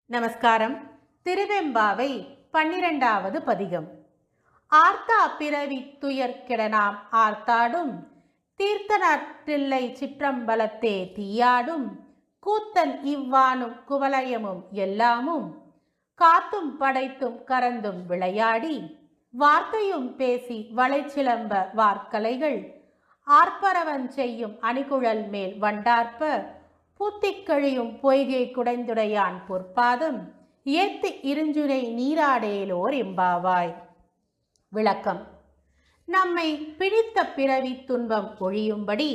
நமஸ்காரம். திருவெம்பாவை 12வது பதிகம். ஆர்த்தா பிறவி துயர் கெடனாம் ஆர்த்தாடும் தீர்த்தனற்றில்லை சிற்றம்பலத்தே தீயாடும் கூத்தன் இவ்வானும் குவலயமும் எல்லாமும் காத்தும் படைத்தும் கரந்தும் விளையாடி வார்த்தையும் பேசி வளைச்சிலம்ப வார்க்கலைகள் ஆர்ப்பரவன் செய்யும் அணிகுழல் மேல் வண்டார்ப்ப பூத்திக்கழியும் பொய்கை குடைந்துடையான் பொற்பாதம் ஏத்தி இருஞ்சுனை நீராடேலோர் எம்பாவாய். விளக்கம். நம்மை பிடித்த பிறவி துன்பம் ஒழியும்படி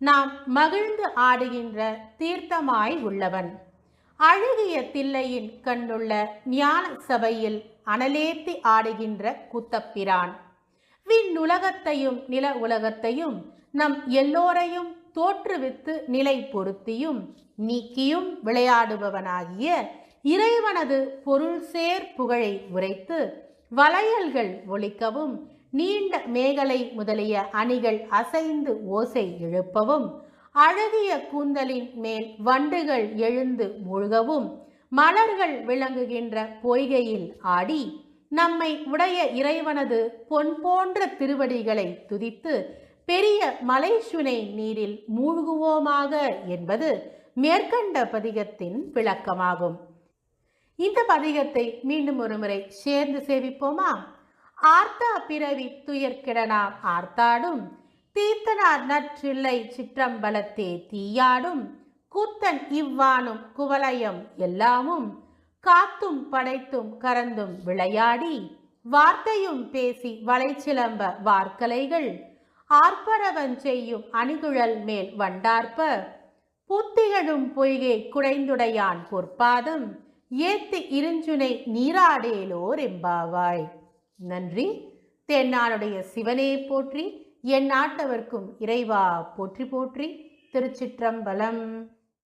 நாம் மகிழ்ந்து ஆடுகின்ற தீர்த்தமாய் உள்ளவன். அழகிய தில்லையின் கண்ணுள்ள ஞான சபையில் அனலேத்தி ஆடுகின்ற கூத்தப்பிரான். விண்ணுலகத்தையும் நில உலகத்தையும் நம் எல்லோரையும் தோற்றுவித்து நிலை பொருத்தியும் நீக்கியும் விளையாடுபவனாகிய இறைவனது பொருள் சேர் புகழை உரைத்து வளையல்கள் ஒலிக்கவும் நீண்ட மேகலை முதலிய அணிகள் அசைந்து ஓசை எழுப்பவும் அழகிய கூந்தலின் மேல் வண்டுகள் எழுந்து மூழ்கவும் மலர்கள் விளங்குகின்ற பொய்கையில் ஆடி நம்மை உடைய இறைவனது பொன் போன்ற திருவடிகளை துதித்து பெரிய மலைசுனை நீரில் மூழ்குவோமாக என்பது மேற்கண்ட பதிகத்தின் விளக்கமாகும். இந்த பதிகத்தை மீண்டும் ஒரு முறை சேர்ந்து சேவிப்போமா? ஆர்த்தா பிறவி துயர் கெடனாம் ஆர்த்தாடும் தீர்த்தனார் நற்றில்லை சிற்றம்பலத்தே தீயாடும் கூத்தன் இவ்வானும் குவலயம் எல்லாமும் காத்தும் படைத்தும் கரந்தும் விளையாடி வார்த்தையும் பேசி வளைச்சிலம்ப வார்க்கலைகள் ஆர்ப்பரவன் செய்யும் அணிகுழல் மேல் வண்டார்ப்ப பூத்திகழும் பொய்கை குடைந்துடையான் பொற்பாதம் ஏத்தி இருஞ்சுனை நீராடேலோர் எம்பாவாய். நன்றி. தென்னாடுடைய சிவனே போற்றி, என் நாட்டவர்க்கும் இறைவா போற்றி போற்றி. திருச்சிற்றம்பலம்.